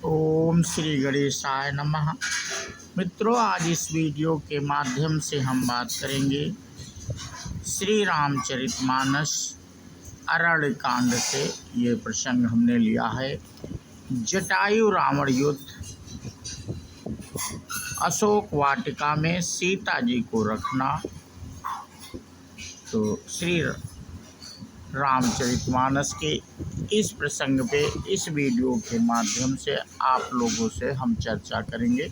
ओम श्री गणेशाय नमः। मित्रों, आज इस वीडियो के माध्यम से हम बात करेंगे श्री रामचरितमानस अरण्य कांड से। ये प्रसंग हमने लिया है। जटायु रावण युद्ध। अशोक वाटिका में सीता जी को रखना। तो श्री रामचरितमानस के इस प्रसंग पे इस वीडियो के माध्यम से आप लोगों से हम चर्चा करेंगे।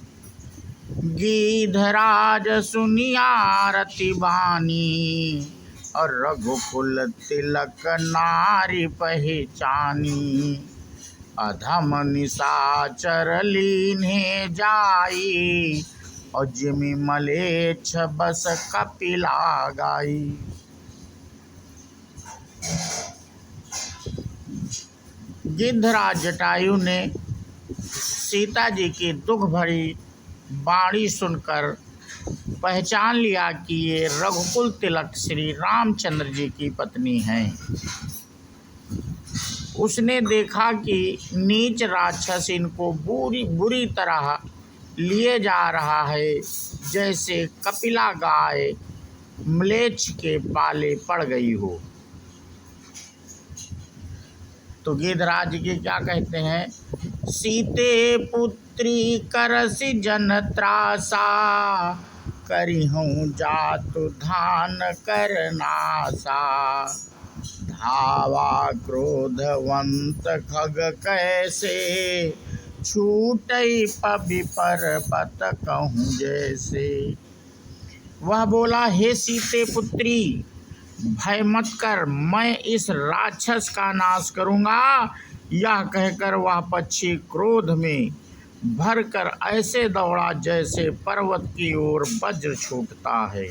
गीधराज सुनिया रति बानी, और रघुकुल तिलक नारी पहचानी। अधम निशाचर लीन्हे जाई, और जिमि मलेच्छ बस कपिला गाई। गिद्धराज जटायु ने सीता जी की दुख भरी वाणी सुनकर पहचान लिया कि ये रघुकुल तिलक श्री रामचंद्र जी की पत्नी हैं। उसने देखा कि नीच राक्षस इनको बुरी तरह लिए जा रहा है, जैसे कपिला गाय म्लेच्छ के पाले पड़ गई हो। तो गिद्धराज जी क्या कहते हैं? सीते पुत्री करसि जन त्रासा, करिहूँ जातु धान करनासा। धावा क्रोधवंत खग कैसे, छूटई पबि पर्वत कहूँ जैसे। वह बोला, हे सीते पुत्री, भय मत कर, मैं इस राक्षस का नाश करूंगा। यह कहकर वह पक्षी क्रोध में भरकर ऐसे दौड़ा जैसे पर्वत की ओर वज्र छूटता है।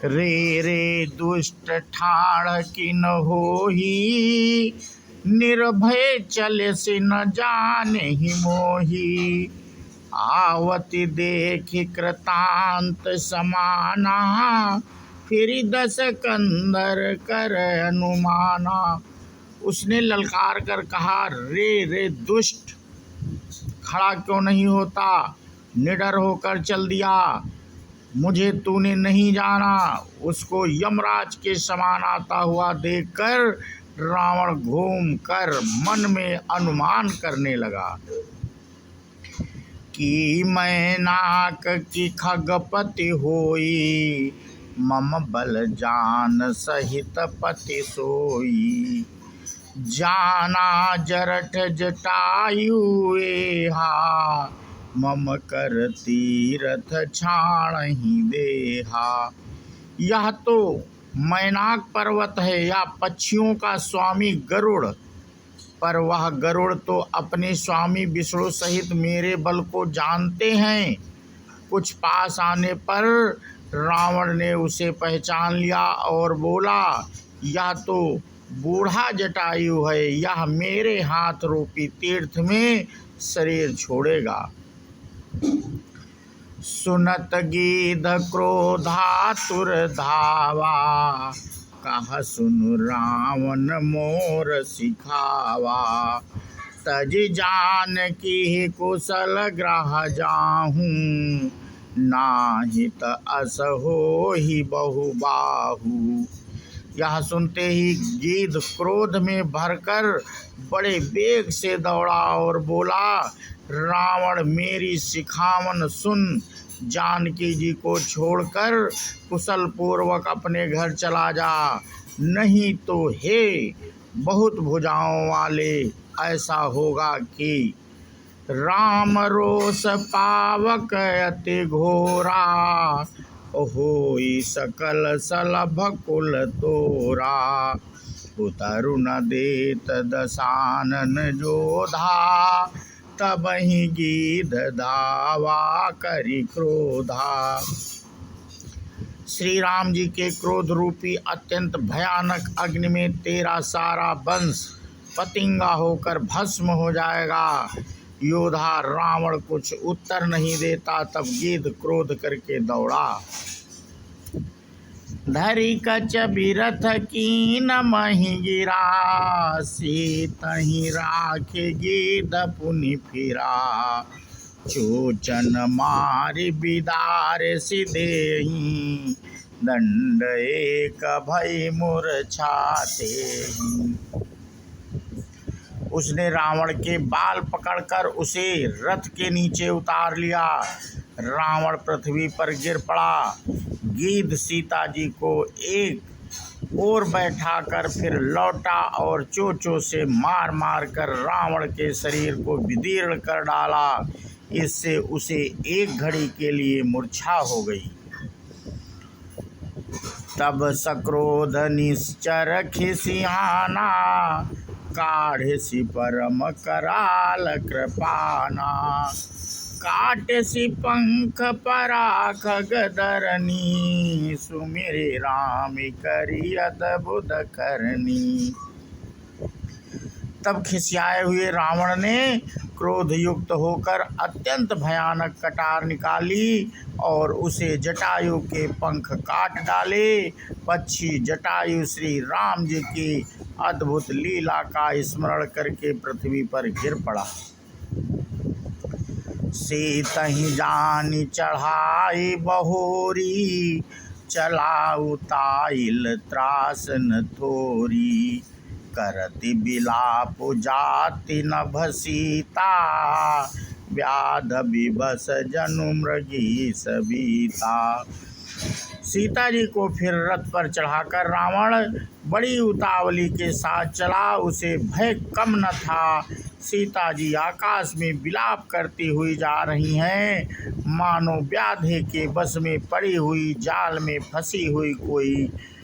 रे रे दुष्ट ठाड़ किन होही, निर्भय चले से न जाने ही मोही। आवति देखि कृतांत समाना, फिर 10 कंदर कर अनुमाना। उसने ललकार कर कहा, रे रे दुष्ट, खड़ा क्यों नहीं होता? निडर होकर चल दिया। मुझे तूने नहीं जाना। उसको यमराज के समान आता हुआ देखकर रावण घूम कर मन में अनुमान करने लगा कि मैं नाक की खगपति होई, मम बल जान सहित पति सोई। जाना जरठ जटायु एहा, मम कर तीरथ छाणहि देहा। यह तो मैनाक पर्वत है या पक्षियों का स्वामी गरुड़, पर वह गरुड़ तो अपने स्वामी विष्णु सहित मेरे बल को जानते हैं। कुछ पास आने पर रावण ने उसे पहचान लिया और बोला, यह तो बूढ़ा जटायु है, यह मेरे हाथ रूपी तीर्थ में शरीर छोड़ेगा। सुनत गीध क्रोधातुर धावा, कहा सुनु रावण मोर सिखावा। तज जान की कुशल ग्रह जाहूँ, नाहित अस होहि बहुबाहु। यह सुनते ही गीध क्रोध में भरकर बड़े वेग से दौड़ा और बोला, रावण मेरी सिखावन सुन। जानकी जी को छोड़कर कुशल पूर्वक अपने घर चला जा, नहीं तो हे बहुत भुजाओं वाले, ऐसा होगा कि राम रोष पावक अति घोरा, होई सकल सलभ कुल तोरा। उतरु न देत दसानन जोधा, तबहि गीध धावा करि क्रोधा। श्री राम जी के क्रोध रूपी अत्यंत भयानक अग्नि में तेरा सारा वंश पतिंगा होकर भस्म हो जाएगा। योधा रावण कुछ उत्तर नहीं देता, तब गीध क्रोध करके दौड़ा। धरि कच बिरथ कीन मही गिरा, सीतहि राखे गिद पुनि फिरा। चोचन मारि बिदार सिदेहि, दंड एक भई मूर्छातेहि। उसने रावण के बाल पकड़कर उसे रथ के नीचे उतार लिया। रावण पृथ्वी पर गिर पड़ा। गीध सीता जी को एक ओर बैठाकर फिर लौटा और चोंचों से मार मार कर रावण के शरीर को विदीर्ण कर डाला। इससे उसे एक घड़ी के लिए मूर्छा हो गई। तब सक्रोध निश्चर खिसियाना, काढ़े सि परम कराल कृपाना। काटे सि पंख पराख गदरनी, सुमिरि राम करि अद्भुत करनी। तब खिसियाए हुए रावण ने क्रोध युक्त होकर अत्यंत भयानक कटार निकाली और उसे जटायु के पंख काट डाले। पक्षी जटायु श्री राम जी की अद्भुत लीला का स्मरण करके पृथ्वी पर गिर पड़ा। सीतहि जानि चढ़ाई बहोरी, चला उताइल त्रास न थोरी। करति बिलाप जाति नभ सीता, व्याध विभस जनु मृगी सबीता। सीता जी को फिर रथ पर चढ़ाकर रावण बड़ी उतावली के साथ चला। उसे भय कम न था। सीता जी आकाश में विलाप करती हुई जा रही हैं, मानो व्याधे के बस में पड़ी हुई जाल में फंसी हुई कोई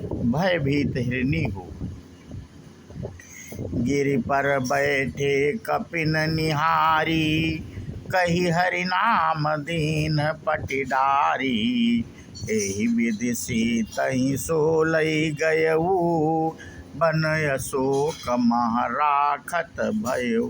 भयभीत हिरनी हो। गिरि पर बैठे कपिन निहारी, कही हरि नाम दीन पटिडारी। एहि विधि सीतहि सोलई गयऊ, बन अशोक मह राखत भयऊ।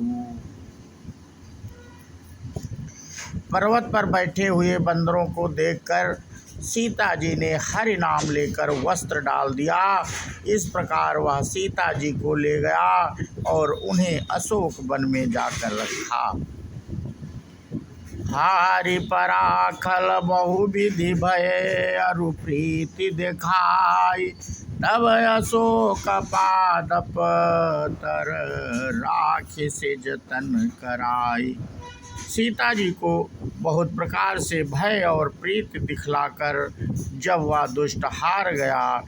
पर्वत पर बैठे हुए बंदरों को देखकर सीता जी ने हरि नाम लेकर वस्त्र डाल दिया। इस प्रकार वह सीता जी को ले गया और उन्हें अशोक वन में जाकर रखा। हारि पराखल बहु विधि भय, अरु प्रीति दिखाई। तब अशोक पादप तर, राखे से जतन कराई। सीता जी को बहुत प्रकार से भय और प्रीति दिखलाकर जब वह दुष्ट हार गया,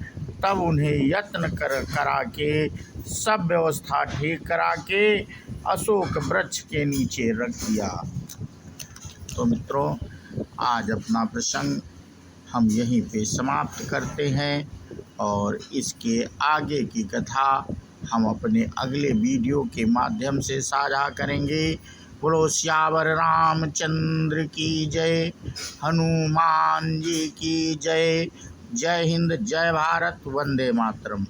तब उन्हें यत्न करा के सब व्यवस्था ठीक करा के अशोक वृक्ष के नीचे रख दिया। तो मित्रों, आज अपना प्रसंग हम यहीं पे समाप्त करते हैं और इसके आगे की कथा हम अपने अगले वीडियो के माध्यम से साझा करेंगे। बोलो सियावर रामचंद्र की जय, हनुमान जी की जय। जय हिंद, जय भारत, वंदे मातरम।